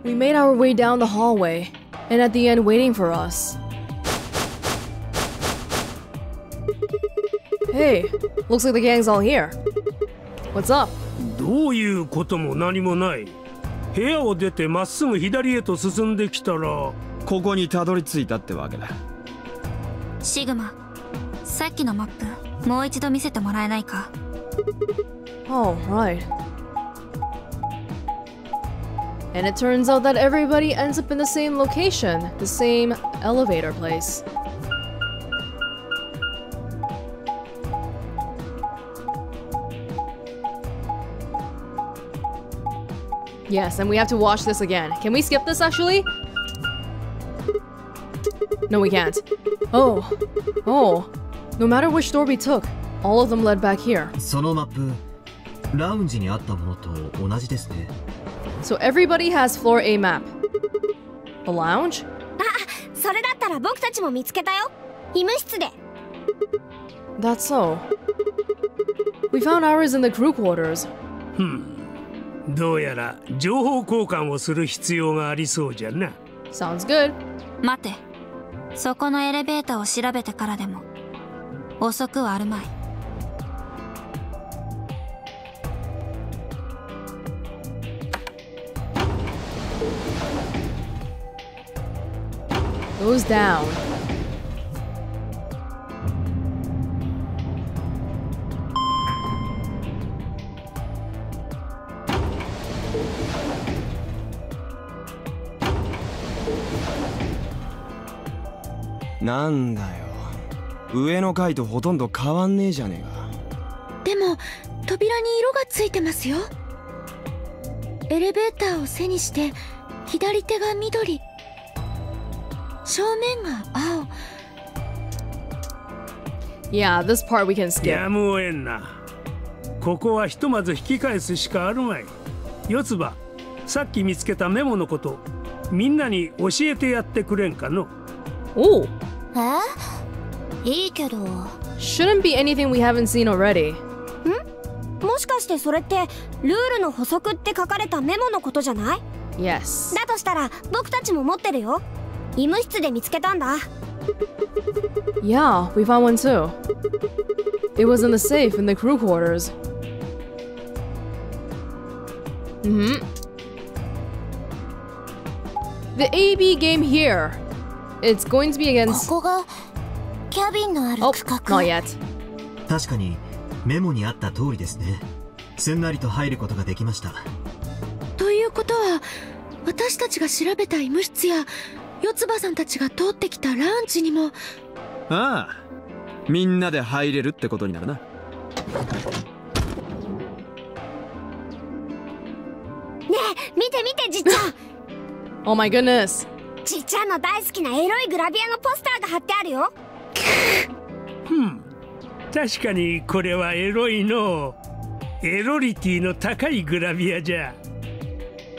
We made our way down the hallway, and at the end waiting for us. Hey, looks like the gang's all here. What's up? どういうことも何もない。部屋を出てまっすぐ左へと進んできたら、ここにたどり着いたってわけだ。シグマ、さっきのマップ、もう一度見せてもらえないか？ Oh, right. And it turns out that everybody ends up in the same location, the same elevator place. Yes, and we have to watch this again. Can we skip this actually? No, we can't. Oh. No matter which door we took, all of them led back here. そのマップ、ラウンジにあったものと同じですね。So everybody has floor A map. A lounge? あ、それだったら僕たちも見つけたよ。医務室で。That's so. We found ours in the crew quarters. どうやら情報交換をする必要がありそうじゃな。Sounds good. 待て。そこのエレベーターを調べてからでも遅くはあるまい。Goes down. What? なんだよ。上の階とほとんど変わんねえじゃねえか。でも扉に色がついてますよ。エレベーターを背にして左手が緑。正面が青。Yeah, this part we can skip. やむをえんな。ここはひとまず引き返すしかあるまい。四つ葉、さっき見つけたメモのこと、みんなに教えてやってくれんかの。Oh. いいけど。Shouldn't be anything we haven't seen already. もしかしてそれってルールの補足って書かれたメモのことじゃない？ Yes. だとしたら僕たちも持ってるよ。医務室で見つけたんだ。Yeah, we found one too. It was in the safe in the crew quarters. The AB game here. It's going to be against... ここがキャビンのある区画。Oh, not yet. 確かにメモにあった通りですね。すんなりと入ることができました。ということは私たちが調べた医務室や四つ葉さんたちが通ってきたラウンジにも。ああ、みんなで入れるってことになるな。ねえ、見て見てじっちゃん。Oh my goodness. じっちゃんの大好きなエロいグラビアのポスターが貼ってあるよ。確かにこれはエロいの。エロリティの高いグラビアじゃ。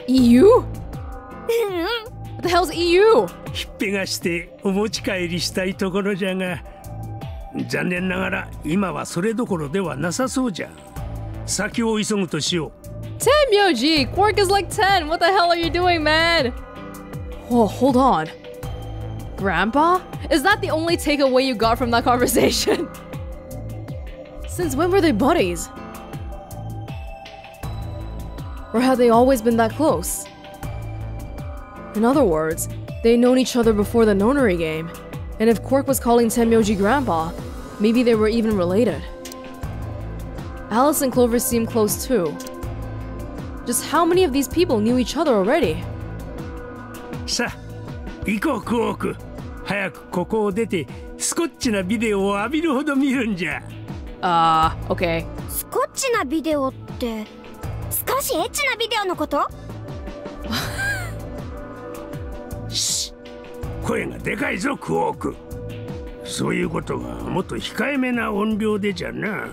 EU? What the hell's EU? ひっぺがしてお持ち帰りしたいところじゃが、残念ながら今はそれどころではなさそうじゃ。先を急ぐとしよう。Tenmyoji! Quark is like 10! What the hell are you doing, man? Whoa, hold on. Grandpa? Is that the only takeaway you got from that conversation? Since when were they buddies? Or had they always been that close? In other words, they'd known each other before the Nonary game, and if Quark was calling Tenmyoji Grandpa, maybe they were even related. Alice and Clover seem close too. Just how many of these people knew each other already? さあ、行こうクォーク。早くここを出てスコッチなビデオを浴びるほど見るんじゃ。Okay. スコッチなビデオって少しエッチなビデオのこと？し、声がでかいぞクォーク。そういうことはもっと控えめな音量でじゃな。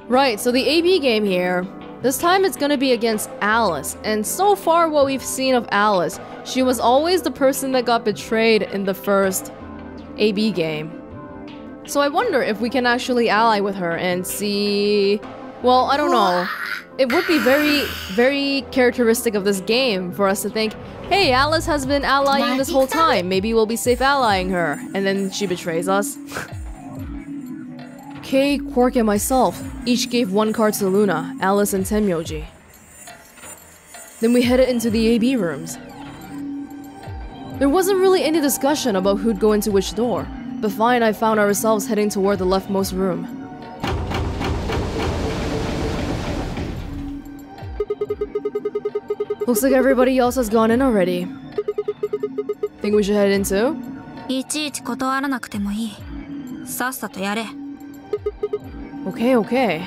Right, so the AB game here, this time it's gonna be against Alice, and so far what we've seen of Alice, She was always the person that got betrayed in the first AB game. So I wonder if we can actually ally with her and see... Well, I don't know. It would be very, very characteristic of this game for us to think, hey, Alice has been allying this whole time. Maybe we'll be safe allying her. And then she betrays us. Kay, Quark, and myself each gave one card to Luna, Alice, and Tenmyoji. Then we headed into the AB rooms. There wasn't really any discussion about who'd go into which door, but Fi and I found ourselves heading toward the leftmost room. Looks like everybody else has gone in already. Think we should head in too? いちいち断らなくてもいい。さっさとやれ。Okay, okay.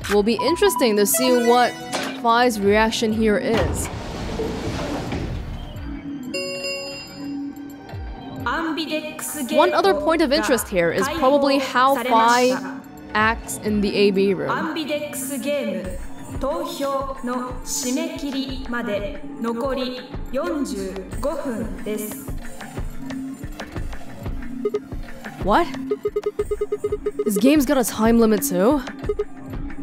Will be interesting to see what Fi's reaction here is. One other point of interest here is probably how Fi acts in the AB room. 投票の締め切りまで残り45分です。 What? This game's got a time limit too?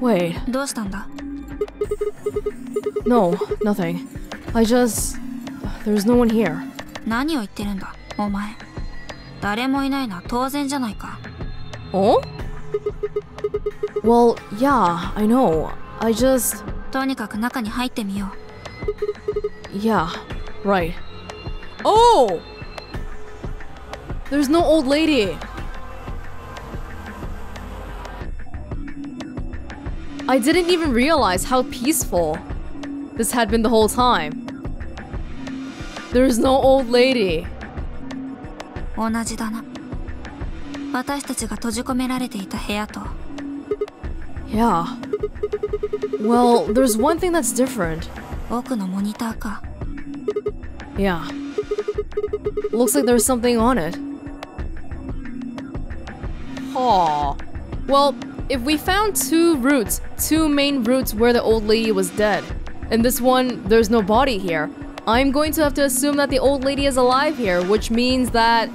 Wait. どうしたんだ? No, nothing. There's no one here. 何を言ってるんだ、お前。誰もいないのは当然じゃないか。Oh? Well, yeah, I know. I とにかく中に入ってみよう。Yeah, right. Oh! There's no old lady. I didn't even realize how peaceful this had been the whole time. There's no old lady. 同じだな。私たちが閉じ込められていた部屋と。Yeah. Well, there's one thing that's different. 奥のモニターか。Yeah. Looks like there's something on it. Aw. Well, if we found two main routes where the old lady was dead, and this one, there's no body here, I'm going to have to assume that the old lady is alive here, which means that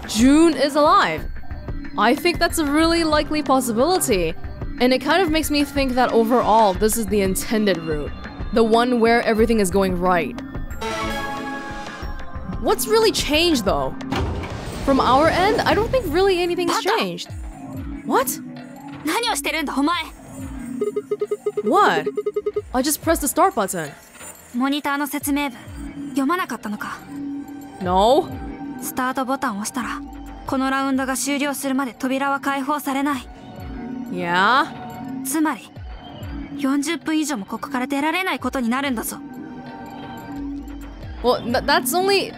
June is alive. I think that's a really likely possibility. And it kind of makes me think that overall, this is the intended route. The one where everything is going right. What's really changed though? From our end, I don't think really anything's changed. What? 何をしてるんだ、お前。What? I just pressed the start button. モニターの説明文、読まなかったのか。No? スタートボタンを押したら、このラウンドが終了するまで扉は開放されない。Yeah? つまり、40分以上もここから出られないことになるんだぞ。Well, that's only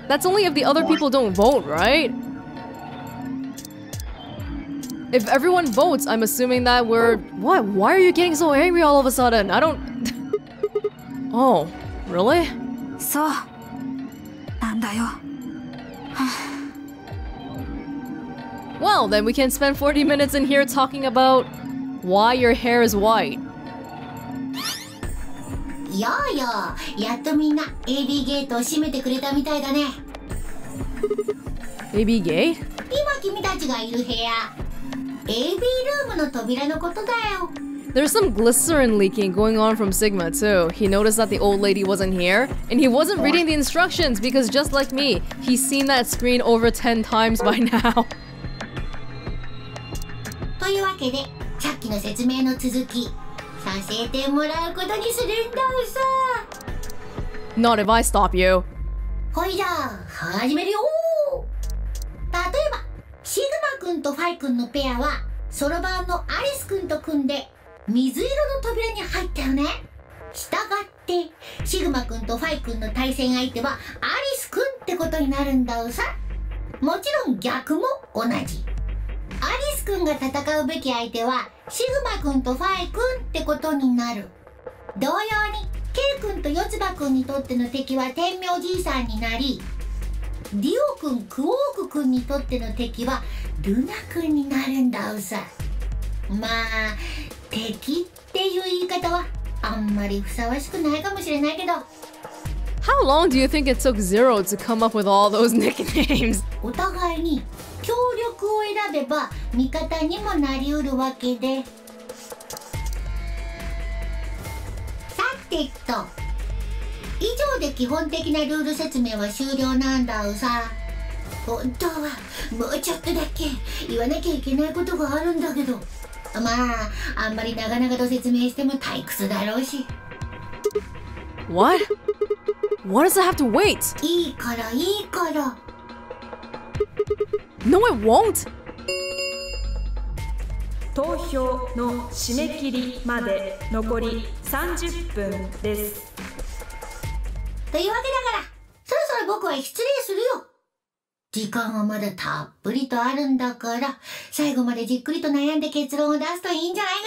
if the other people don't vote, right? If everyone votes, I'm assuming that we're... What? Why are you getting so angry all of a sudden? I don't... Oh, really? そう。なんだよ。Well, then we can spend 40 minutes in here talking about why your hair is white. やあやあ、やっとみんな AB ゲートを閉めてくれたみたいだね。AB gate? 今君たちがいる部屋、AB ルームの扉のことだよ。There's some glycerin leaking going on from Sigma too. He noticed that the old lady wasn't here, and he wasn't reading the instructions because just like me, he's seen that screen over 10 times by now. というわけで、さっきの説明の続き、させてもらうことにするんださ。Not if I stop you. ほいじゃあ、始めるよ。例えば、シグマくんとファイくんのペアは、そろばんのアリスくんと組んで、水色の扉に入ったよね。したがって、シグマくんとファイくんの対戦相手はアリスくんってことになるんださ。もちろん逆も同じ。アリスくんが戦うべき相手はシグマくんとファイくんってことになる。同様にケイくんとヨツバくんにとっての敵は天明じいさんになり、ディオくん、クオークくんにとっての敵はルナくんになるんださ。まあ敵っていう言い方はあんまりふさわしくないかもしれないけど、How long do you think it took Zero to come up with all those nicknames? お互いに協力を選べば味方にもなりうるわけで。さてと、以上で基本的なルール説明は終了なんだうさ。本当はもうちょっとだけ言わなきゃいけないことがあるんだけど、まああんまり長々と説明しても退屈だろうし。What? Why does it have to wait? いいからいいから。No, it won't. 投票の締め切りまで残り30分です。というわけだから、そろそろ僕は失礼するよ。時間はまだたっぷりとあるんだから、最後までじっくりと悩んで結論を出すといいんじゃないか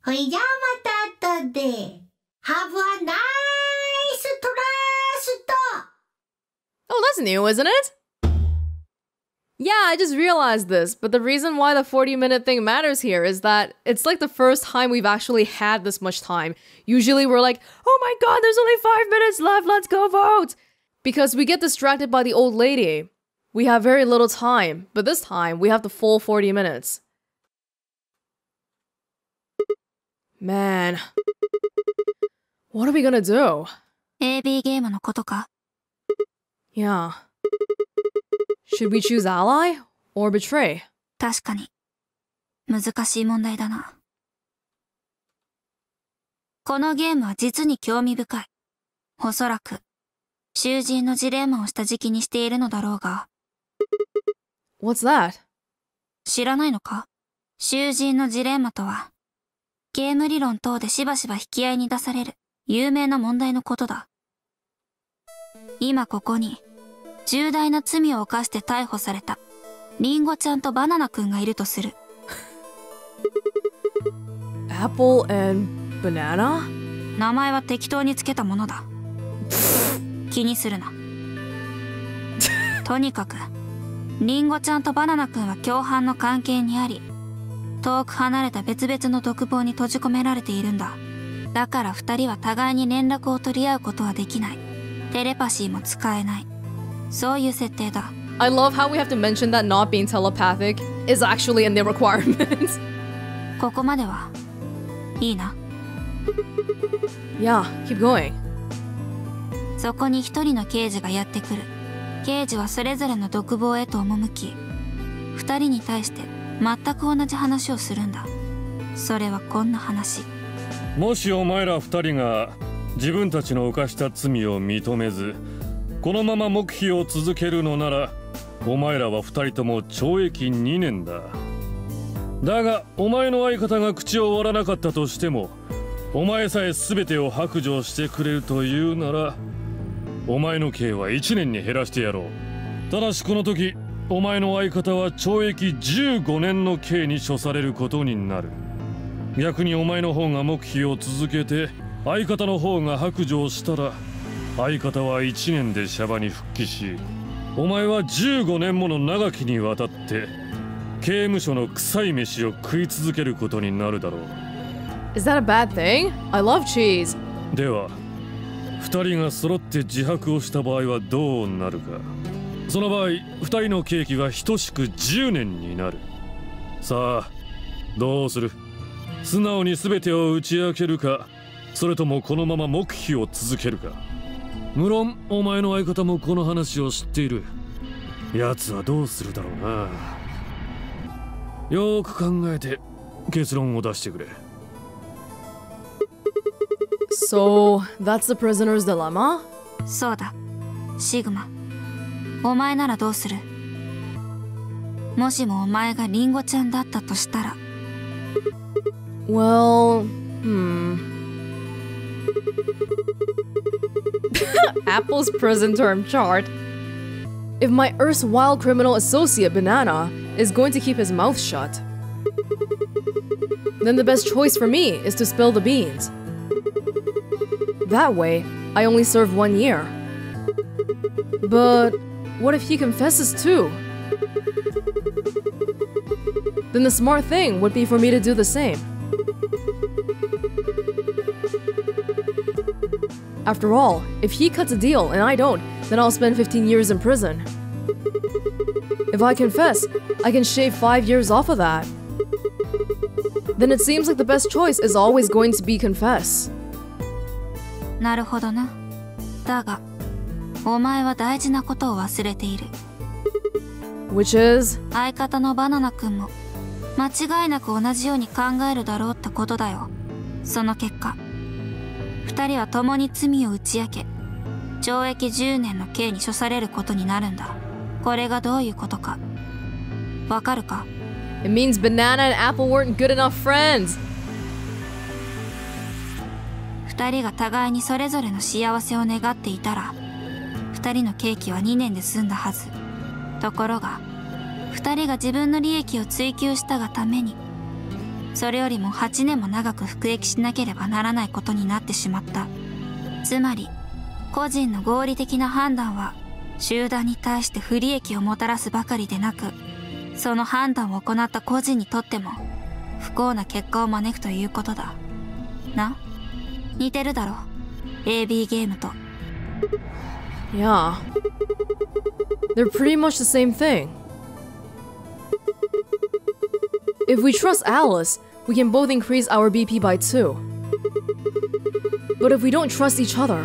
な。ほいじゃあまた後で。Have a nice trust! Oh, that's new, isn't it? Yeah, I just realized this, but the reason why the 40-minute thing matters here is that it's like the first time we've actually had this much time. Usually we're like, oh my god, there's only 5 minutes left, let's go vote! Because we get distracted by the old lady. We have very little time, but this time we have the full 40 minutes. Man. What are we gonna do? AB ゲームのことか? Yeah. Should we choose ally or betray? 確かに難しい問題だな。このゲームは実に興味深い。おそらく囚人のジレンマをした時期にしているのだろうが。What's that? 知らないのか？囚人のジレンマとは、ゲーム理論等でしばしば引き合いに出される有名な問題のことだ。今ここに重大な罪を犯して逮捕されたリンゴちゃんとバナナくんがいるとする。Apple and banana? 名前は適当につけたものだ。気にするな。とにかくリンゴちゃんとバナナくんは共犯の関係にあり、遠く離れた別々の独房に閉じ込められているんだ。だから二人は互いに連絡を取り合うことはできない。テレパシーも使えない。そういう設定だ。I love how we have to mention that not being telepathic is actually in the requirements. ここまではいいな。Yeah, keep going. そこに一人の刑事がやってくる。刑事はそれぞれの独房へと赴き、二人に対して全く同じ話をするんだ。それはこんな話。もしお前ら二人が自分たちの犯した罪を認めず、このまま黙秘を続けるのなら、お前らは二人とも懲役2年だ。だがお前の相方が口を割らなかったとしても、お前さえ全てを白状してくれるというなら、お前の刑は1年に減らしてやろう。ただしこの時お前の相方は懲役15年の刑に処されることになる。逆にお前の方が黙秘を続けて相方の方が白状したら、相方は1年でシャバに復帰し、お前は15年もの長きにわたって刑務所の臭い飯を食い続けることになるだろう。 Is that a bad thing? I love cheese. では2人が揃って自白をした場合はどうなるか。その場合2人の刑期は等しく10年になる。さあどうする？素直に全てを打ち明けるか、それともこのまま黙秘を続けるか。無論お前の相方もこの話を知っている。奴はどうするだろうな。よーく考えて結論を出してくれ。So, that's the prisoner's dilemma? そうだ。シグマ。お前ならどうする？もしもお前がリンゴちゃんだったとしたら。Well, Apple's prison term chart. If my erstwhile criminal associate Banana is going to keep his mouth shut, then the best choice for me is to spill the beans. That way, I only serve 1 year. But what if he confesses too? Then the smart thing would be for me to do the same. After all, if he cuts a deal and I don't, then I'll spend 15 years in prison. If I confess, I can shave 5 years off of that. Then it seems like the best choice is always going to be confess. なるほどな。だが、お前は大事なことを忘れている。Which is? 相方のバナナ君も間違いなく同じように考えるだろうってことだよ。その結果、二人は共に罪を打ち明け、懲役10年の刑に処されることになるんだ。これがどういうことか、わかるか？ It means Banana and Apple weren't good enough friends. 二人が互いにそれぞれの幸せを願っていたら、二人の刑期は2年で済んだはず。ところが、二人が自分の利益を追求したがために、それよりも8年も長く服役しなければならないことになってしまった。つまり、個人の合理的な判断は、集団に対して不利益をもたらすばかりでなく、その判断を行った個人にとっても、不幸な結果を招くということだ。な？似てるだろ？ AB ゲームと。Yeah. They're pretty much the same thing. If we trust Alice, we can both increase our BP by 2. But if we don't trust each other,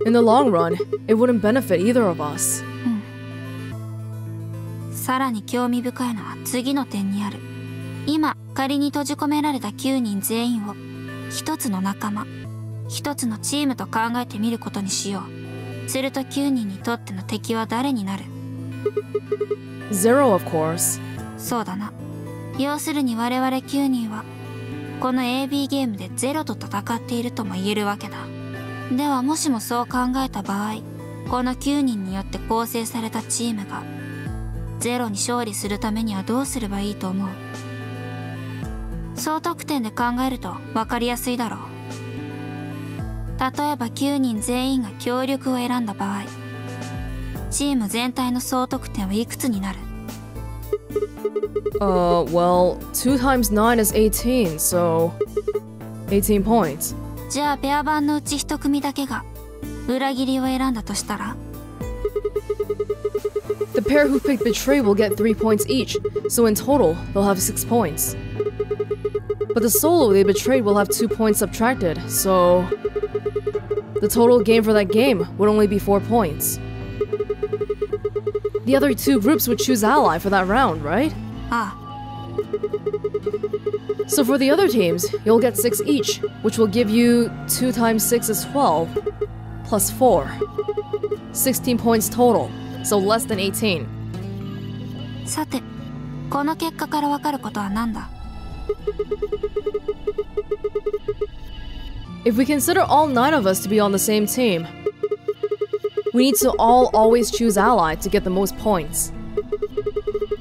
in the long run, it wouldn't benefit either of us. さらに興味深いのは次の点にある。今、仮に閉じ込められた9人全員を一つの仲間、一つのチームと考えてみることにしよう。すると9人にとっての敵は誰になる？ Zero, of course. そうだな。要するに我々9人は、この AB ゲームでゼロと戦っているとも言えるわけだ。ではもしもそう考えた場合、この9人によって構成されたチームが、ゼロに勝利するためにはどうすればいいと思う？総得点で考えると分かりやすいだろう。例えば9人全員が協力を選んだ場合、チーム全体の総得点はいくつになる？ Well, 2 times 9 is 18, so 18 points. じゃあペア版のうち1組だけが裏切りを選んだとしたら？ The pair who picked Betray will get 3 points each, so in total, they'll have 6 points. But the solo they betrayed will have 2 points subtracted, so the total gain for that game would only be 4 points. The other 2 groups would choose ally for that round, right? Ah. So for the other teams, you'll get 6 each, which will give you 2 times 6 is 12, plus 4. 16 points total, so less than 18. さて、この結果からわかることは何だ？ If we consider all 9 of us to be on the same team, we need to all always choose ally to get the most points.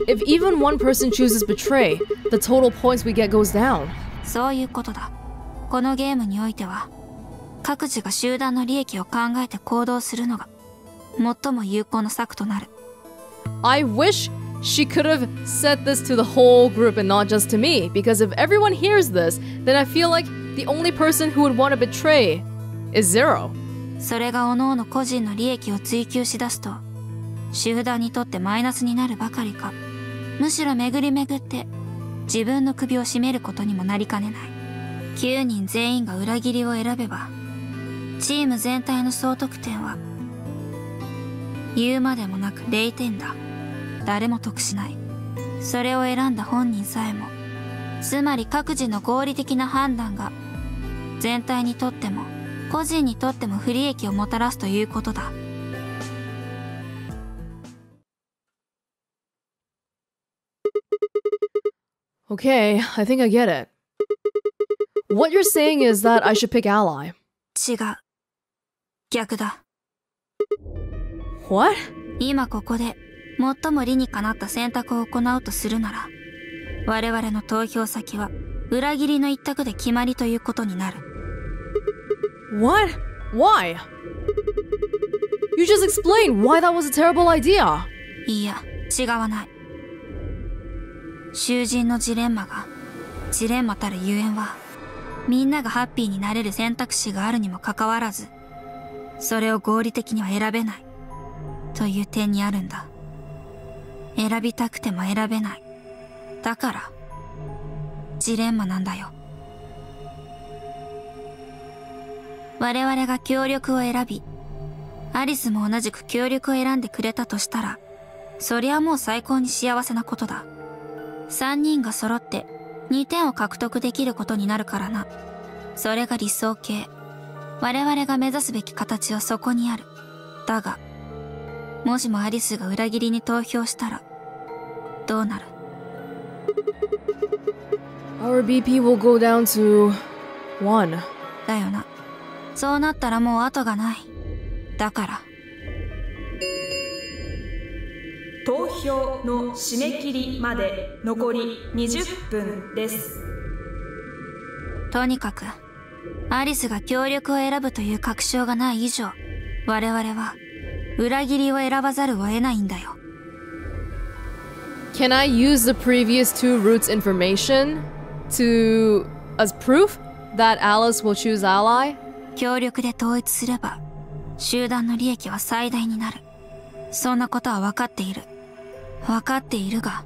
If even one person chooses betray, the total points we get goes down. そういうことだ。このゲームにおいては、各自が集団の利益を考えて行動するのが最も有効な策となる。I wish she could have said this to the whole group and not just to me, because if everyone hears this, then I feel like the only person who would want to betray is Zero. それが各々個人の利益を追求しだすと、集団にとってマイナスになるばかりか、むしろ巡り巡って自分の首を絞めることにもなりかねない。9人全員が裏切りを選べば、チーム全体の総得点は言うまでもなく0点だ。誰も得しない。それを選んだ本人さえも、つまり各自の合理的な判断が全体にとっても個人にとっても不利益をもたらすということだ。Okay, I think I get it. What you're saying is that I should pick ally. 違う。逆だ。What? 今ここで最も理にかなった選択を行うとするなら、我々の投票先は裏切りの一択で決まりということになる。What? Why? You just explained why that was a terrible idea. いや、違わない。囚人のジレンマが、ジレンマたるゆえんは、みんながハッピーになれる選択肢があるにもかかわらず、それを合理的には選べない、という点にあるんだ。選びたくても選べない。だから、ジレンマなんだよ。我々が協力を選び、アリスも同じく協力を選んでくれたとしたら、そりゃもう最高に幸せなことだ。3人が揃って2点を獲得できることになるからな。それが理想形。我々が目指すべき形はそこにある。だが、もしもアリスが裏切りに投票したら、どうなる？ Our BP will go down to 1. だよな。そうなったらもう後がない。だから。投票の締め切りまで残り20分です。とにかく、アリスが協力を選ぶという確証がない以上、我々は裏切りを選ばざるを得ないんだよ。Can I use the previous 2 routes information to as proof that Alice will choose ally? 協力で統一すれば、集団の利益は最大になる。そんなことは分かっている。分かっているが、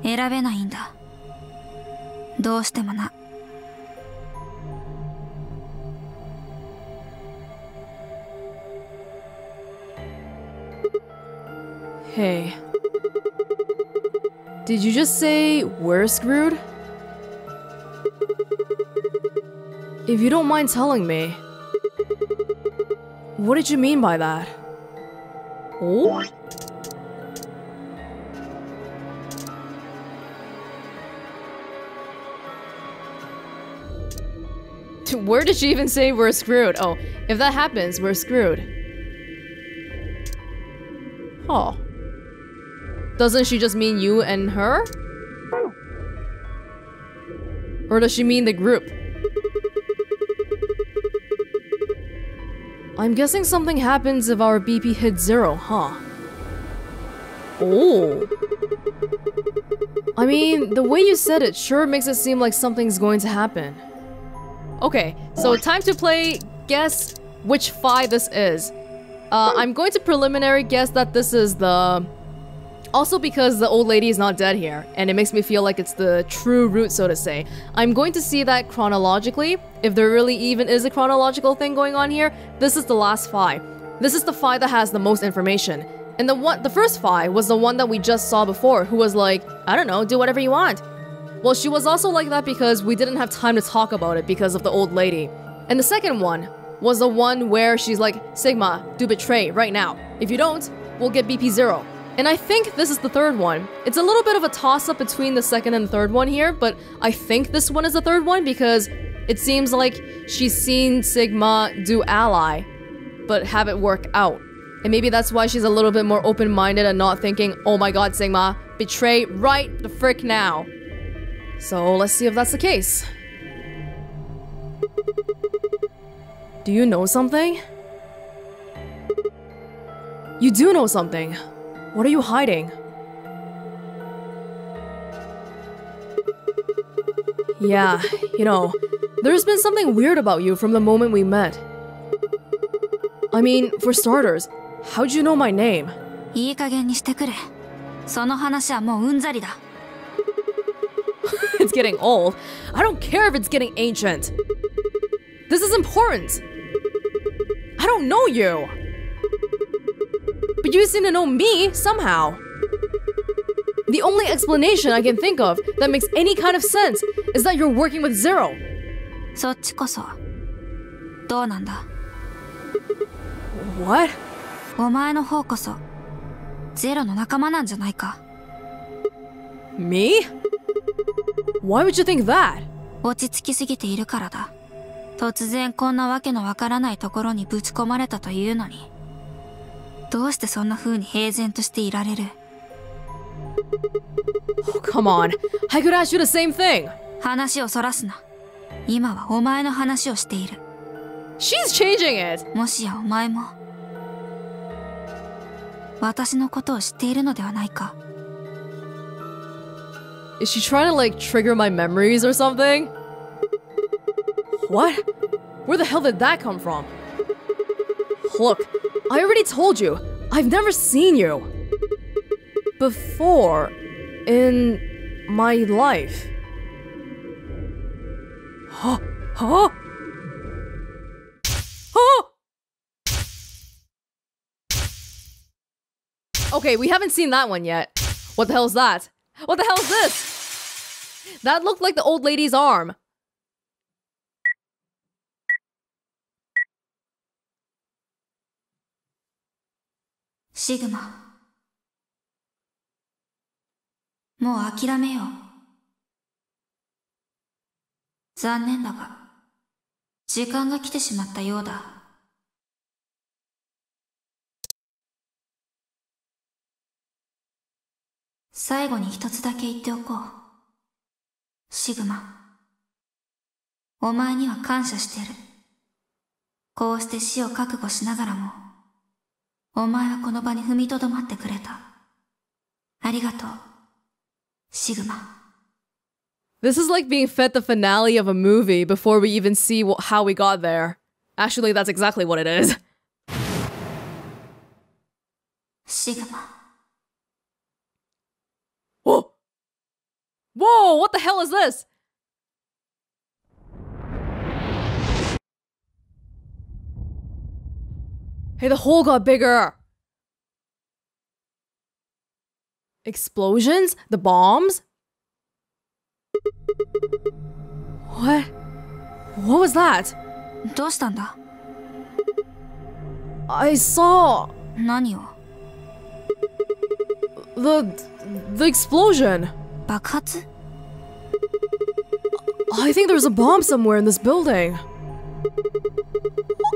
選べないんだ。どうしてもな。Hey. Did you just say we're screwed? If you don't mind telling me, what did you mean by that? Oh? Where did she even say we're screwed? Oh, if that happens, we're screwed. Oh. Doesn't she just mean you and her? Or does she mean the group? I'm guessing something happens if our BP hits 0, huh? Oh. I mean, the way you said it sure makes it seem like something's going to happen. Okay, so time to play guess which Phi this is. I'm going to preliminary guess that this is the... Also because the old lady is not dead here, and it makes me feel like it's the true route, so to say. I'm going to see that chronologically. If there really even is a chronological thing going on here, this is the last Phi. This is the Phi that has the most information. And the first Phi was the one that we just saw before, who was like, I don't know, do whatever you want. Well, she was also like that because we didn't have time to talk about it because of the old lady. And the second one was the one where she's like, Sigma, do betray right now. If you don't, we'll get BP 0. And I think this is the third one. It's a little bit of a toss-up between the second and third one here, but I think this one is the third one because it seems like she's seen Sigma do ally, but have it work out. And maybe that's why she's a little bit more open-minded and not thinking, oh my god, Sigma, betray right the frick now. So let's see if that's the case. Do you know something? You do know something. What are you hiding? Yeah, you know, there's been something weird about you from the moment we met. I mean, for starters, how'd you know my name? いい加減にしてくれ。その話はもううんざりだ。It's getting old. I don't care if it's getting ancient. This is important. I don't know you. But you seem to know me somehow. The only explanation I can think of that makes any kind of sense is that you're working with Zero. そっちこそどうなんだ？ What? お前の方こそゼロの仲間なんじゃないか？ Me? Why would you think that? 落ち着きすぎているからだ。突然こんなわけのわからないところにぶち込まれたというのに、どうしてそんな風に平然としていられる？ Oh, come on. I could ask you the same thing. 話をそらすな。今はお前の話をしている。She's changing it. もしやお前も私のことを知っているのではないか？ Is she trying to like trigger my memories or something? What? Where the hell did that come from? Look, I already told you, I've never seen you before in my life. Huh? Huh? Huh? Okay, we haven't seen that one yet. What the hell is that? What the hell is this? That looked like the old lady's arm. Sigma. もう諦めよう。残念だが、時間が来てしまったようだ。最後に一つだけ言っておこう。シグマ。お前には感謝してる。こうして死を覚悟しながらも、お前はこの場に踏みとどまってくれた。ありがとう。Sigma. This is like being fed the finale of a movie before we even see how we got there. Actually, that's exactly what it is. Sigma. Whoa! Whoa! What the hell is this? Hey, the hole got bigger. Explosions? The bombs? What? What was that? どうしたんだ? I saw... 何を? The explosion. 爆発? I think there's a bomb somewhere in this building.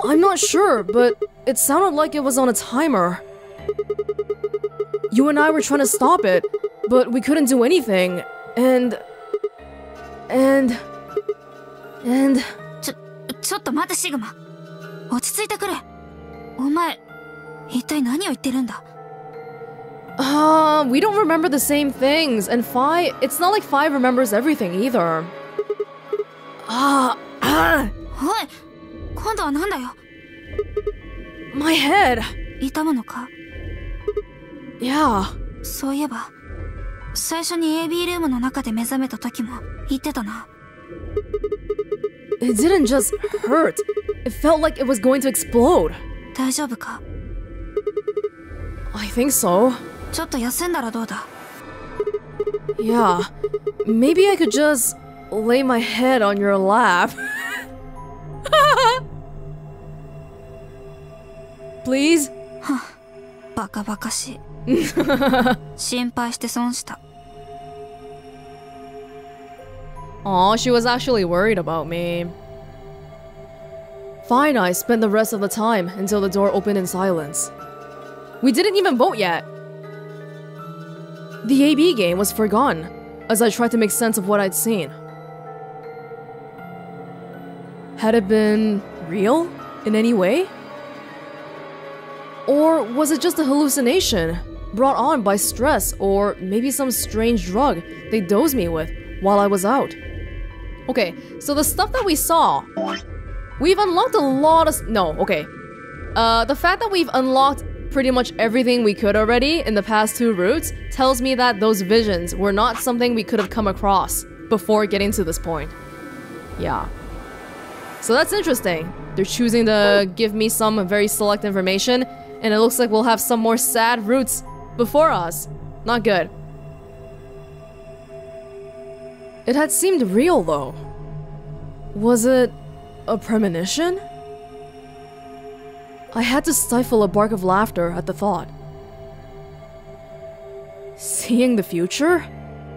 I'm not sure, but it sounded like it was on a timer. You and I were trying to stop it, but we couldn't do anything, and... ちょっと待てシグマ。落ち着いてくれ。お前、一体何を言ってるんだ? We don't remember the same things, and it's not like 5 remembers everything either. おい、今度はなんだよ? My head. 痛むのか? Yeah. そういえば、最初に AB ルームの中で目覚めた時も言ってたな。It didn't just hurt. It felt like it was going to explode. 大丈夫か? I think so. ちょっと休んだらどうだ? Yeah. Maybe I could just lay my head on your lap. Please? バカバカしい。心配して損した。Aw, she was actually worried about me. Fine, I spent the rest of the time until the door opened in silence. We didn't even vote yet. The AB game was forgotten as I tried to make sense of what I'd seen. Had it been real in any way? Or was it just a hallucination brought on by stress or maybe some strange drug they dosed me with while I was out? Okay, so the stuff that we saw, we've unlocked a lot of... No, okay. The fact that we've unlocked pretty much everything we could already in the past 2 routes tells me that those visions were not something we could have come across before getting to this point. Yeah. So that's interesting. They're choosing to give me some very select information, and it looks like we'll have some more sad routes before us. Not good. It had seemed real, though. Was it a premonition? I had to stifle a bark of laughter at the thought. Seeing the future?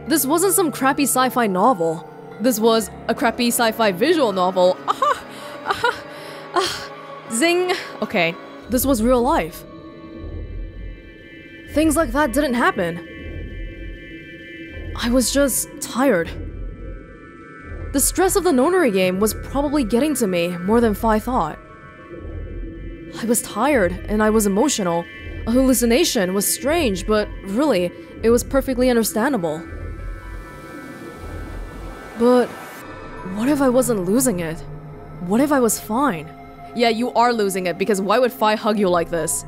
This wasn't some crappy sci-fi novel. This was a crappy sci-fi visual novel. Zing! Okay, this was real life. Things like that didn't happen. I was just tired. The stress of the Nonary game was probably getting to me more than Phi thought. I was tired and I was emotional. A hallucination was strange, but really, it was perfectly understandable. But what if I wasn't losing it? What if I was fine? Yeah, you are losing it, because why would Phi hug you like this?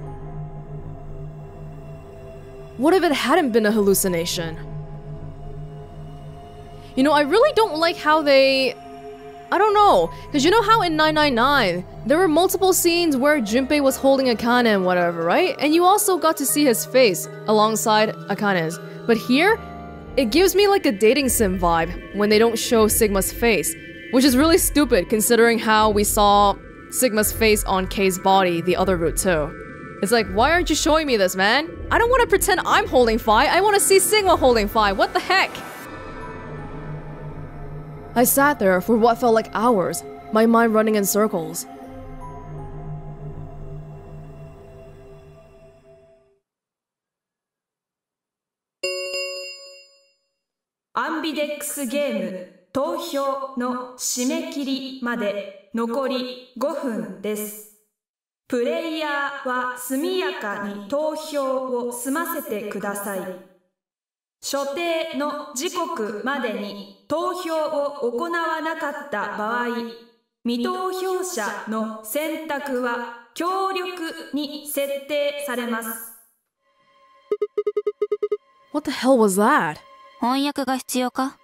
What if it hadn't been a hallucination? You know, I really don't like how they... I don't know, because you know how in 999, there were multiple scenes where Junpei was holding Akane and whatever, right? And you also got to see his face alongside Akane's. But here, it gives me like a dating sim vibe when they don't show Sigma's face, which is really stupid considering how we saw Sigma's face on Kei's body the other route too. It's like, why aren't you showing me this, man? I don't want to pretend I'm holding Phi, I want to see Sigma holding Phi, what the heck? I sat there for what felt like hours, my mind running in circles. Ambidex ゲーム投票の締め切りまで残り5分です。プレイヤーは速やかに投票を済ませてください。所定の時刻までに投票を行わなかった場合、未投票者の選択は強力に設定されます。What the hell was that? 翻訳が必要か？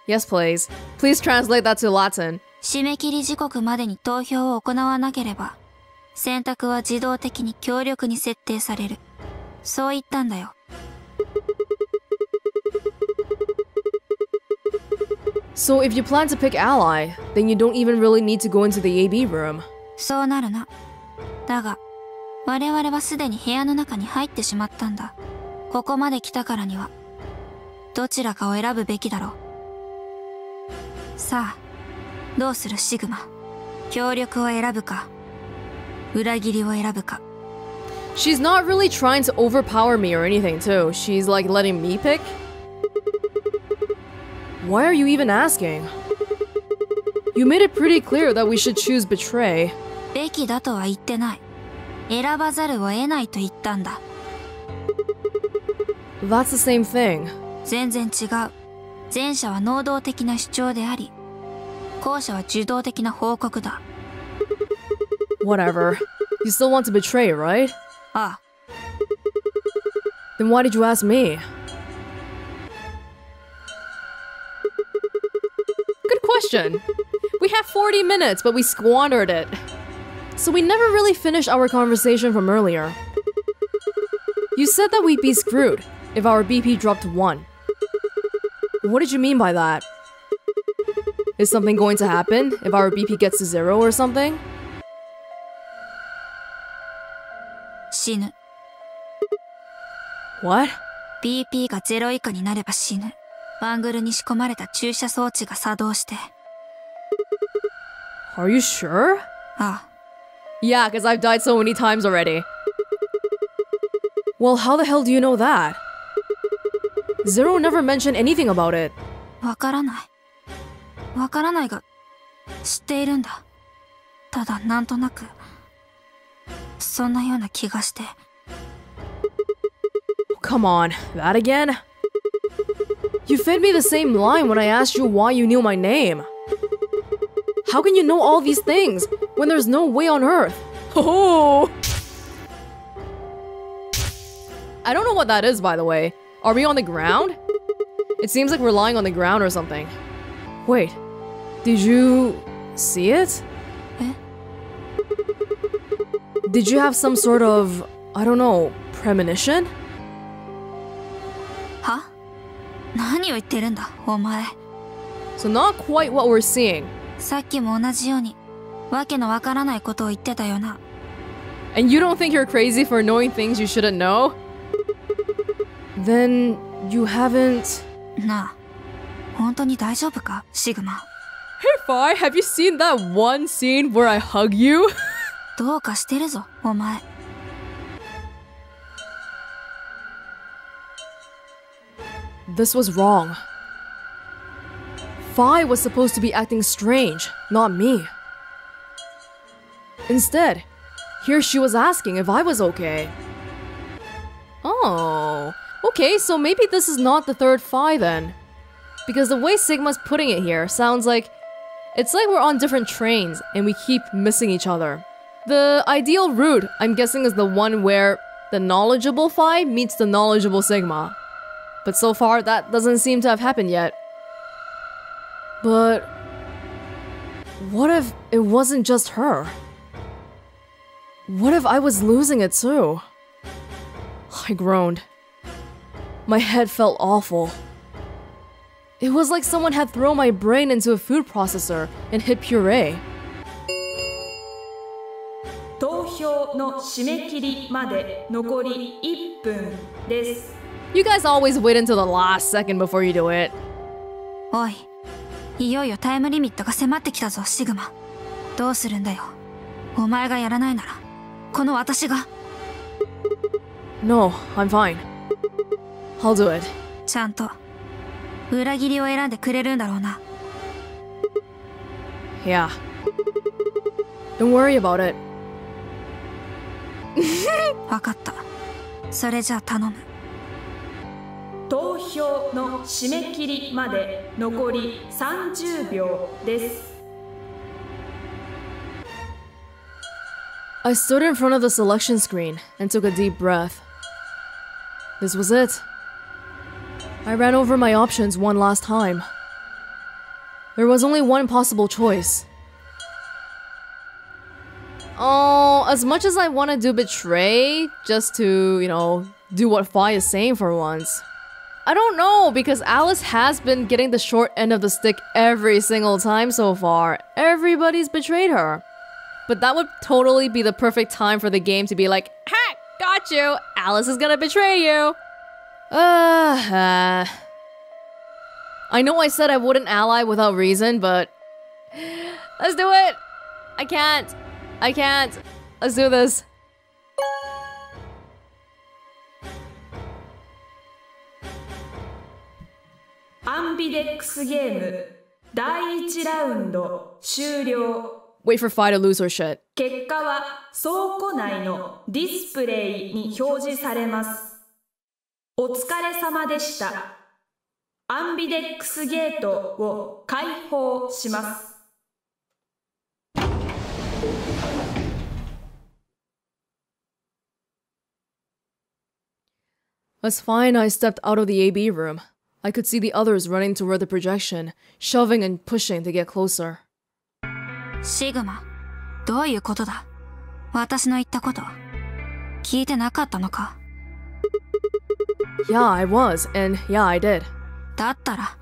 Yes, please. Please translate that to Latin. 締め切り時刻までに投票を行わなければ、選択は自動的に強力に設定される。そう言ったんだよ。So if you plan to pick ally, then you don't even really need to go into the AB room. そうなるな。だが、我々はすでに部屋の中に入ってしまったんだ。ここまで来たからには、どちらかを選ぶべきだろう。さあ、どうするシグマ。協力を選ぶか、裏切りを選ぶか。She's not really trying to overpower me or anything too. She's like letting me pick. Why are you even asking? You made it pretty clear that we should choose betray. べきだとは言ってない。選ばざるを得ないと言ったんだ。That's the same thing. 全然違う。前者は能動的な主張であり、後者は受動的な報告だ。Whatever. You still want to betray, right? ああ。Then why did you ask me? Good question. We have 40 minutes, but we squandered it. So we never really finished our conversation from earlier. You said that we'd be screwed if our BP dropped 1. What did you mean by that? Is something going to happen if our BP gets to 0 or something? 死ぬ。What? BP が0以下になれば死ぬ。バングルに仕込まれた注射装置が作動して。Are you sure? ああ。Yeah, because I've died so many times already. Well, how the hell do you know that? Zero never mentioned anything about it. わからない。わからないが、知っているんだ。ただ、なんとなく、そんなような気がして。Come on, that again? You fed me the same line when I asked you why you knew my name. How can you know all these things when there's no way on Earth? Oh! I don't know what that is, by the way. Are we on the ground? It seems like we're lying on the ground or something. Wait, did you see it? Eh? Did you have some sort of, I don't know, premonition? は？何を言ってるんだ、お前。So not quite what we're seeing. さっきも同じように、わけのわからないことを言ってたよな。And you don't think you're crazy for knowing things you shouldn't know? Then you haven't... なあ、本当に大丈夫か、シグマ。Hey Phi, have you seen that one scene where I hug you? どうかしてるぞ、お前。This was wrong. Phi was supposed to be acting strange, not me. Instead, here she was asking if I was okay. Oh, okay, so maybe this is not the third Phi then. Because the way Sigma's putting it here sounds like It's like we're on different trains and we keep missing each other. The ideal route, I'm guessing, is the one where the knowledgeable Phi meets the knowledgeable Sigma. But so far, that doesn't seem to have happened yet. But what if it wasn't just her? What if I was losing it too? I groaned. My head felt awful. It was like someone had thrown my brain into a food processor and hit puree. 投票の締め切りまで残り1分です。You guys always wait until the last second before you do it. おい、いよいよタイムリミットが迫ってきたぞ、シグマ。どうするんだよ。お前がやらないなら、この私が。No, I'm fine. I'll do it. ちゃんと裏切りを選んでくれるんだろうな。Yeah. Don't worry about it. わかった。それじゃあ頼む。投票の締め切りまで残り30秒です。I stood in front of the selection screen and took a deep breath. This was it. I ran over my options one last time. There was only one possible choice. Oh, as much as I want to do betray, just to, do what Phi is saying for once. I don't know, because Alice has been getting the short end of the stick every single time so far. Everybody's betrayed her. But that would totally be the perfect time for the game to be like, ha! Got you! Alice is gonna betray you! I know I said I wouldn't ally without reason, but... Let's do it! I can't. Let's do this. Ambidex Game 第1ラウンド終了。Wait for Phi to lose her shit. 結果は倉庫内のディスプレイに表示されます。お疲れ様でした。アンビデックスゲートを開放します。As Phi and I stepped out of the AB room, I could see the others running toward the projection, shoving and pushing to get closer. シグマ、どういうことだ？私の言ったこと聞いてなかったのか？ Yeah, I was, and yeah, I did. だったら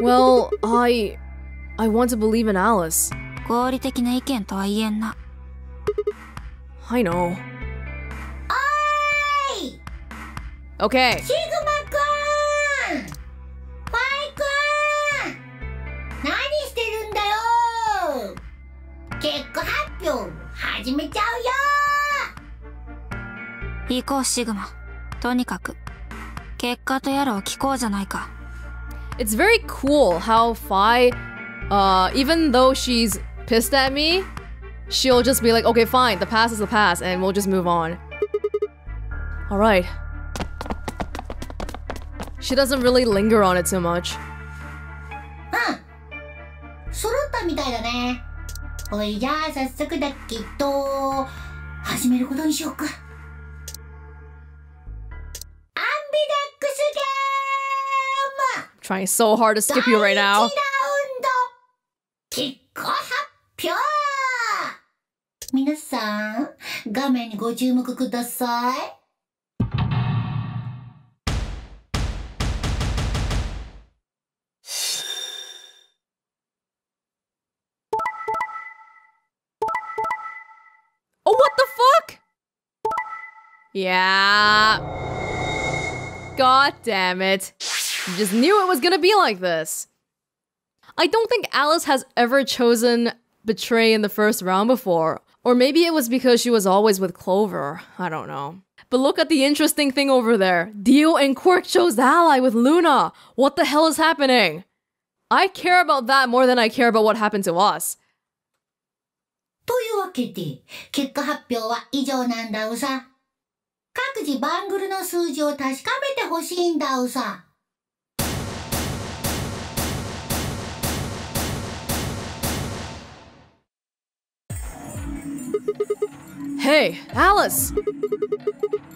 Well, I want to believe in Alice. 合理的な意見とは言えんな。I know. おーい Okay. シグマくんファイくん何してるんだよ結果発表始めちゃうよ行こうシグマ。とにかく結果とやらを聞こうじゃないか。It's very cool how Phi, even though she's pissed at me, she'll just be like, okay, fine, the past is the past, and we'll just move on. Alright. She doesn't really linger on it too much. うん揃ったみたいだね。おいじゃあ早速だけど始めることにしようか。Trying so hard to skip you right now. 結果発表皆さん画面にご注目ください。Oh, what the fuck? Yeah. God damn it. You just knew it was gonna be like this. I don't think Alice has ever chosen Betray in the first round before. Or maybe it was because she was always with Clover. I don't know. But look at the interesting thing over there. Dio and Quirk chose the ally with Luna. What the hell is happening? I care about that more than I care about what happened to us. というわけで結果発表は以上なんだうさ。各自バングルの数字を確かめてほしいんだうさ。Hey, Alice!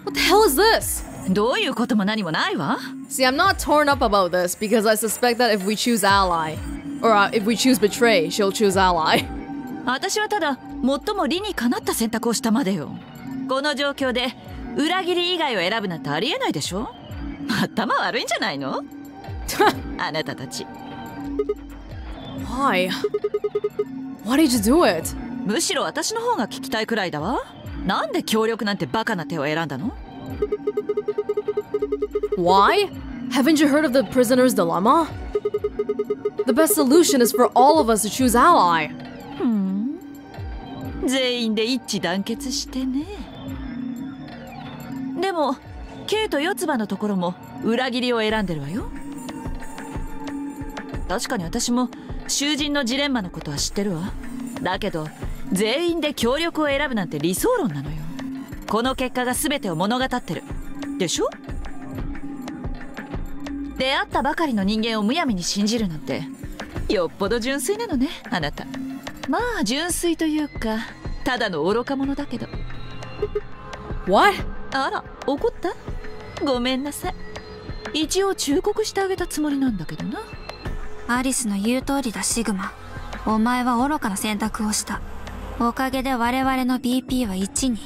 What the hell is this? どういうことも何もないわ。 See, I'm not torn up about this because I suspect that if we choose ally, or if we choose betray, she'll choose ally. 私はただ最も理にかなった選択をしたまでよ。この状況で裏切り以外を選ぶなんてありえないでしょ。頭悪いんじゃないの？あなたたち。Why? Why did you do it? むしろ私の方が聞きたいくらいだわ。なんで協力なんてバカな手を選んだの？ Why? Haven't you heard of the prisoner's dilemma? The best solution is for all of us to choose ally. 全員で一致団結してね。でも K と四つ葉のところも裏切りを選んでるわよ。確かに私も囚人のジレンマのことは知ってるわ。だけど全員で協力を選ぶなんて理想論なのよ。この結果が全てを物語ってるでしょ。出会ったばかりの人間をむやみに信じるなんてよっぽど純粋なのね、あなた。まあ純粋というかただの愚か者だけど。 What? あら、怒った？ごめんなさい。一応忠告してあげたつもりなんだけどな。アリスの言う通りだ、シグマ。お前は愚かな選択をした。おかげで我々の BP は1に。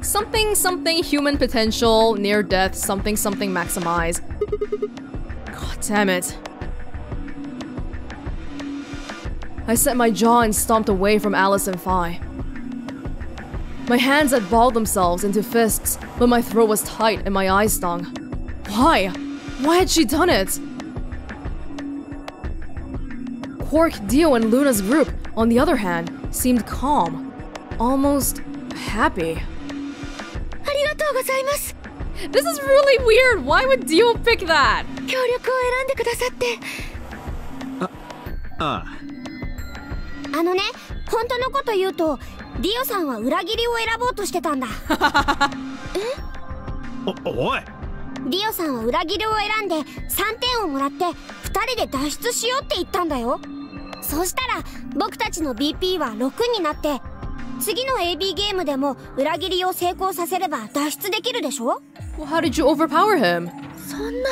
Something something human potential, near death, something something maximize. God damn it. I set my jaw and stomped away from Alice and Phi. My hands had balled themselves into fists, but my throat was tight and my eyes stung. Why? Why had she done it? Quark, Dio, and Luna's group, on the other hand, seemed calm. Almost happy. This is really weird! Why would Dio pick that? 協力を選んでくださって。あのね、本当のこと言うとディオさんは裏切りを選ぼうとしてたんだ。おい、ディオさんは裏切りを選んで3点をもらって2人で脱出しようって言ったんだよ。そしたら僕たちの BP は6になって次の AB ゲームでも裏切りを成功させれば脱出できるでしょ。 Well, how did you overpower him? そんな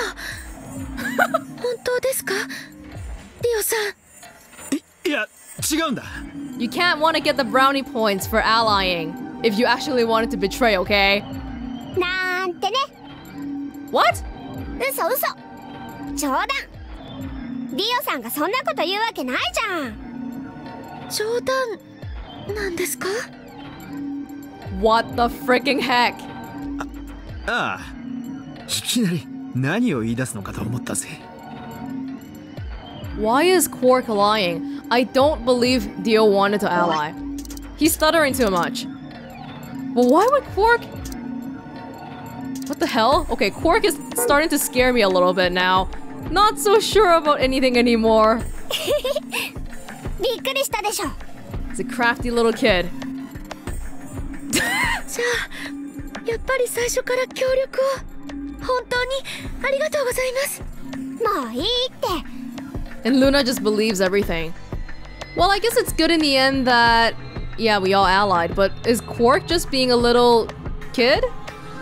本当ですか、ディオさん。いや違うんだ。 You can't want to get the brownie points for allying if you actually wanted to betray, okay? なんてね。 What? 嘘嘘、冗談。ディオさんがそんなこと言うわけないじゃん。冗談なんですか？ What the freaking heck? ああ、いきなり何を言い出すのかと思ったぜ。 Why is Quark lying? I don't believe Dio wanted to ally. He's stuttering too much. But why would Quark? What the hell? Okay, Quark is starting to scare me a little bit now. Not so sure about anything anymore. びっくりしたでしょ。 He's a crafty little kid. じゃあやっぱり最初から協力を。本当にありがとうございます。もういいって。 And Luna just believes everything. Well, I guess it's good in the end that, yeah, we all allied, but is Quark just being a little kid?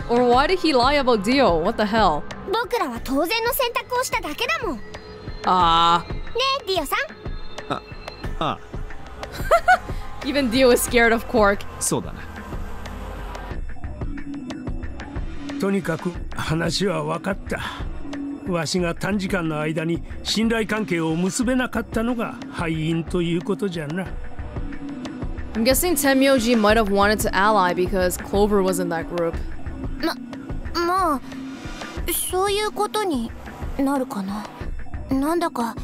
Or why did he lie about Dio? What the hell? 僕らは当然の選択をしただけだもん。ねえ、ディオさん。Even Dio is scared of Quark. そうだな。とにかく話は分かった。わしが短時間の間に信頼関係を結べなかったのが敗因ということじゃな。I'm guessing Tenmyoji might have wanted to ally because Clover was in that group. まあそういうことになるかな。なんだか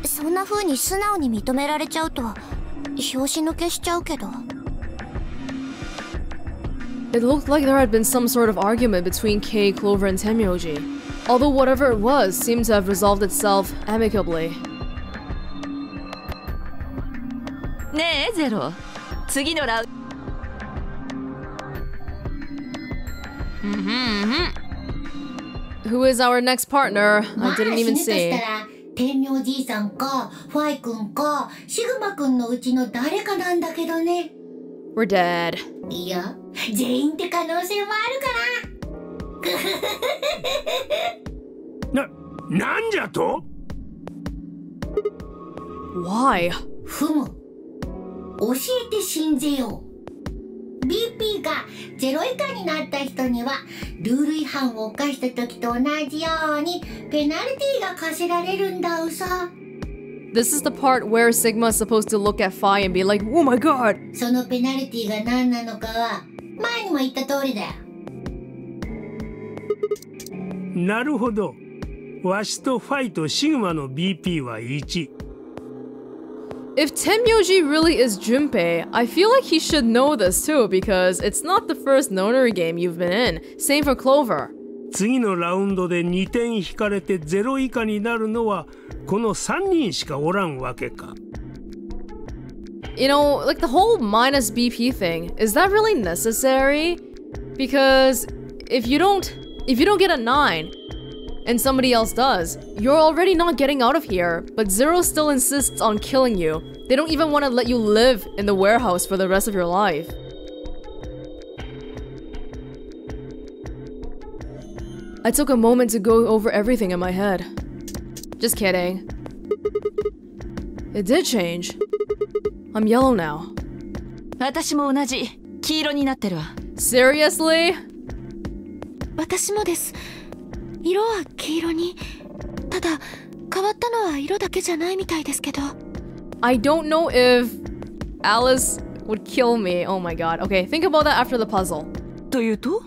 そんな風に素直に認められちゃうと拍子抜けしちゃうけど。 It looked like there had been some sort of argument between Kei, Clover, and Tenmyoji. Although whatever it was seemed to have resolved itself amicably. ねえゼロ、次のラウンド。 Who is our next partner? I didn't even see. 天明じいさんかファイ君かシグマ君のうちの誰かなんだけどね。We're dead. いや、全員って可能性もあるかな。なんじゃと？ Why? ふむ。教えて信ぜよう。BP が0以下になった人にはルール違反を犯した時と同じようにペナルティが課せられるんだうさ。This is the part where Sigma is supposed to look at Phi and be like, oh my god! そのペナルティが何なのかは前にも言った通りだよ。なるほど。わしとファイとシグマの BP は1。If Tenmyoji really is Junpei, I feel like he should know this too because it's not the first Nonary game you've been in. Same for Clover. 次のラウンドで2点引かれて0以下になるのはこの3人しかおらんわけか。You know, like the whole minus BP thing, is that really necessary? Because if you don't get a 9 and somebody else does, you're already not getting out of here, but Zero still insists on killing you. They don't even want to let you live in the warehouse for the rest of your life. I took a moment to go over everything in my head. Just kidding. It did change. I'm yellow now. 私も同じ黄色になってるわ。Seriously? 私もです。色は黄色に。ただ変わったのは色だけじゃないみたいですけど。I don't know if Alice would kill me. Oh my god. Okay, think about that after the puzzle. というと？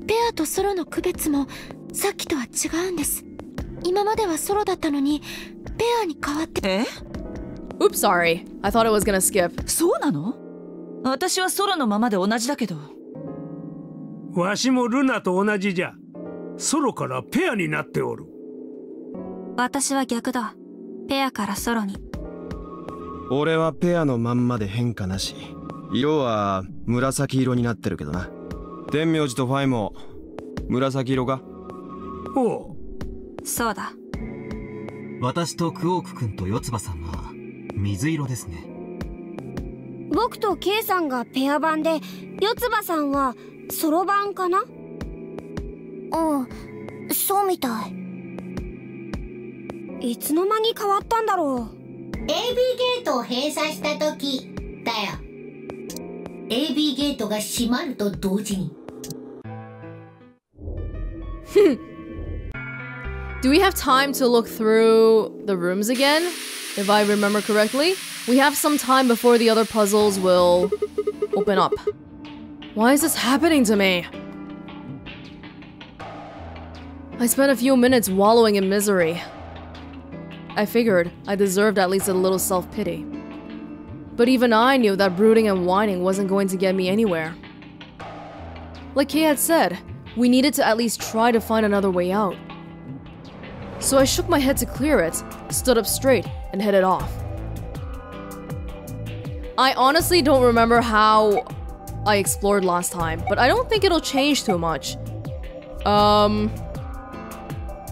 ペアとソロの区別もさっきとは違うんです。今まではソロだったのにペアに変わって。え？ Oops, sorry. I thought it was gonna skip. そうなの？私はソロのままで同じだけど。わしもルナと同じじゃ。ソロからペアになっておる。私は逆だ。ペアからソロに。俺はペアのまんまで変化なし。色は紫色になってるけどな。天明寺とファイも紫色か？おう。そうだ。私とクオーク君と四葉さんは水色ですね。僕と K さんがペア版で四葉さんはソロ版かな？うん、そうみたい。いつの間に変わったんだろう。 AB ゲートを閉鎖した時だよ。 AB ゲートが閉まると同時に。Do we have time to look through the rooms again? If I remember correctly, we have some time before the other puzzles will open up. Why is this happening to me? I spent a few minutes wallowing in misery. I figured I deserved at least a little self-pity. But even I knew that brooding and whining wasn't going to get me anywhere. Like Kay had said, we needed to at least try to find another way out. So I shook my head to clear it, stood up straight, and headed off. I honestly don't remember how I explored last time, but I don't think it'll change too much.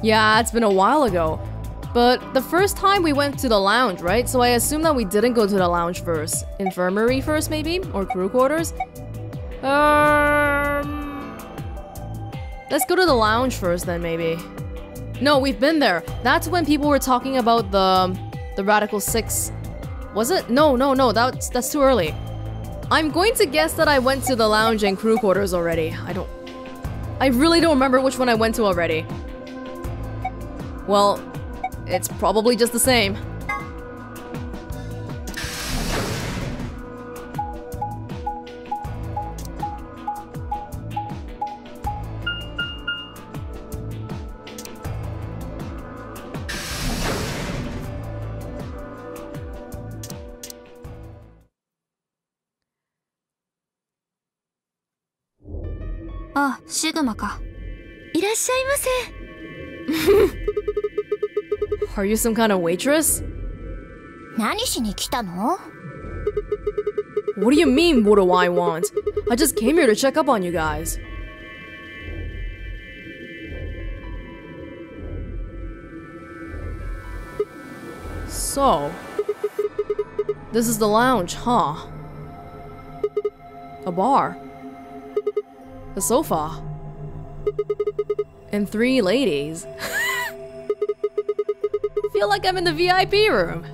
Yeah, it's been a while ago. But the first time we went to the lounge, right? So I assume that we didn't go to the lounge first. Infirmary first, maybe? Or crew quarters? Let's go to the lounge first then, maybe. No, we've been there. That's when people were talking about the Radical 6. Was it? No, that's too early. I'm going to guess that I went to the lounge and crew quarters already. I really don't remember which one I went to already. Well, it's probably just the same. Ah, Sigma か。いらっしゃいませ。Are you some kind of waitress? 何しに来たの？ What do you mean, what do I want? I just came here to check up on you guys. So, this is the lounge, huh? a bar, a sofa, and 3 ladies. Feel like I'm in the VIP room.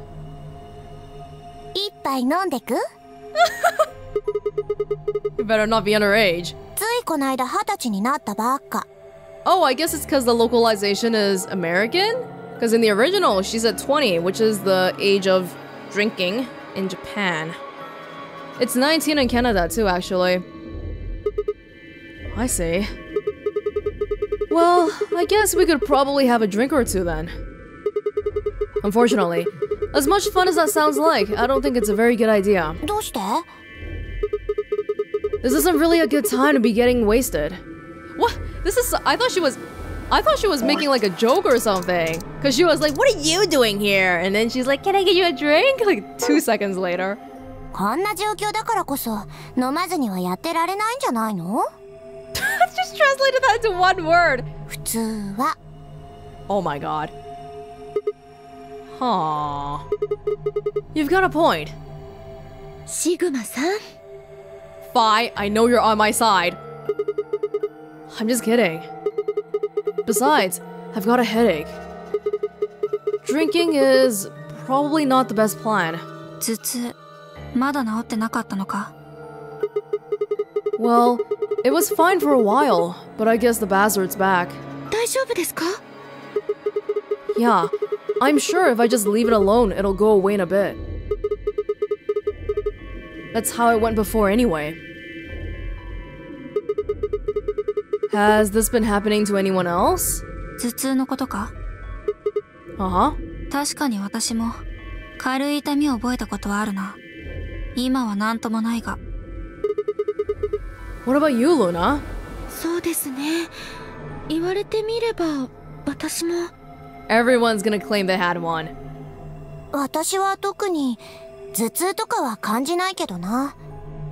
一杯飲んでく？ You better not be underage. ついこないだ20歳になったばっか。 Oh, I guess it's because the localization is American? Because in the original, she said 20, which is the age of drinking in Japan. It's 19 in Canada too, actually. I see. Well, I guess we could probably have a drink or two then. Unfortunately, as much fun as that sounds like, I don't think it's a very good idea. どうして？ This isn't really a good time to be getting wasted. What? This is. I thought she was making like a joke or something. Cause she was like, "What are you doing here?" And then she's like, "Can I get you a drink?" Like 2 seconds later. こんな状況だからこそ飲まずにはやってられないんじゃないの？ Just translated that into one word. 普通は。 Oh my god. Huh. You've got a point. シグマさん。 Fi, I know you're on my side. I'm just kidding. Besides, I've got a headache. Drinking is probably not the best plan. 頭痛、まだ治ってなかったのか？ Well, it was fine for a while, but I guess the bastard's back. 大丈夫ですか？ Yeah, I'm sure if I just leave it alone, it'll go away in a bit. That's how it went before anyway. Has this been happening to anyone else? 頭痛のことか？ Uh-huh. 確かに私も軽い痛みを覚えたことはあるな。今は何ともないが。What about you, Luna? そうですね。言われてみれば、私も。Everyone's gonna claim they had one. 私は特に頭痛とかは感じないけどな。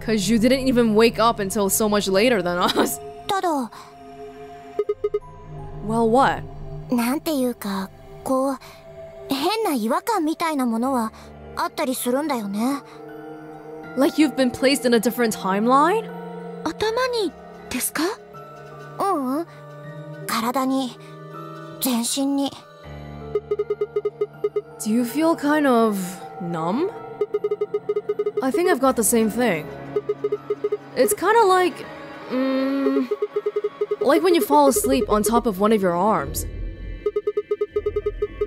Cause you didn't even wake up until so much later than us. ただ。Well, what? なんていうか、こう変な違和感みたいなものはあったりするんだよね。Like you've been placed in a different timeline? 頭にですか？ううん、体に、全身に。Do you feel kind of numb? I think I've got the same thing. It's kind of like when you fall asleep on top of one of your arms.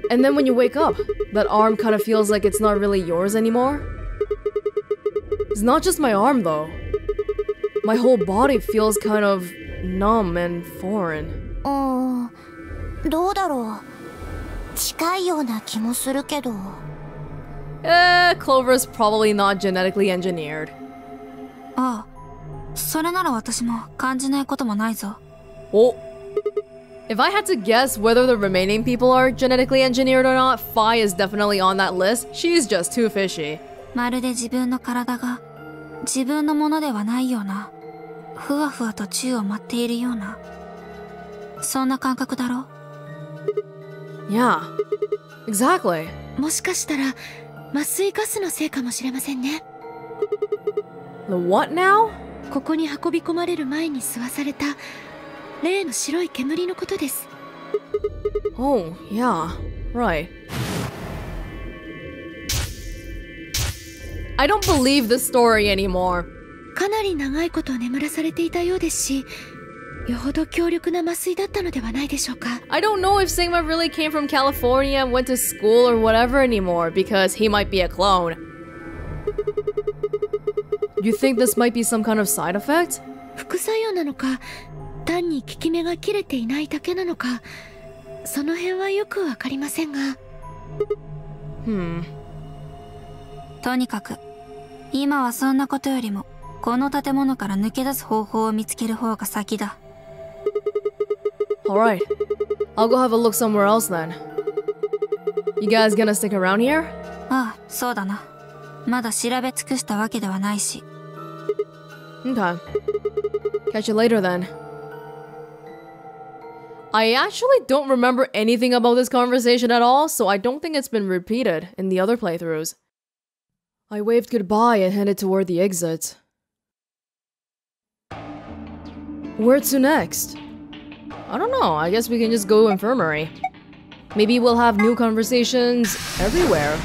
And then when you wake up, that arm kind of feels like it's not really yours anymore. It's not just my arm though. My whole body feels kind of numb and foreign. どうだろう。近いような気もするけど。Clover's probably not genetically engineered. ああ、それなら私も感じないこともないぞ。Oh. If I had to guess whether the remaining people are genetically engineered or not, Fi is definitely on that list. She's just too fishy. まるで自分の体が自分のものではないような、ふわふわと宙を舞っているような、そんな感覚だろ？ Yeah, exactly. もしかしたら麻酔ガスのせいかもしれませんね。 The what now? ここに運び込まれる前に吸わされた例の白い煙のことです。 Oh, yeah, right. I don't believe this story anymore. かなり長いこと眠らされていたようですし、よほど強力な麻酔だったのではないでしょうか。 I don't know if Sigma really came from California and went to school or whatever anymore, because he might be a clone. You think this might be some kind of side effect? 副作用なのか、単に効き目が切れていないだけなのか、その辺はよくわかりませんが。とにかく、今はそんなことよりも、この建物から抜け出す方法を見つける方が先だ。Alright, I'll go have a look somewhere else then. You guys gonna stick around here? ああ、そうだな。まだ調べ尽くしたわけではないし。Okay. Catch you later then. I actually don't remember anything about this conversation at all, so I don't think it's been repeated in the other playthroughs. I waved goodbye and headed toward the exit. Where to next? I don't know, I guess we can just go infirmary. Maybe we'll have new conversations everywhere.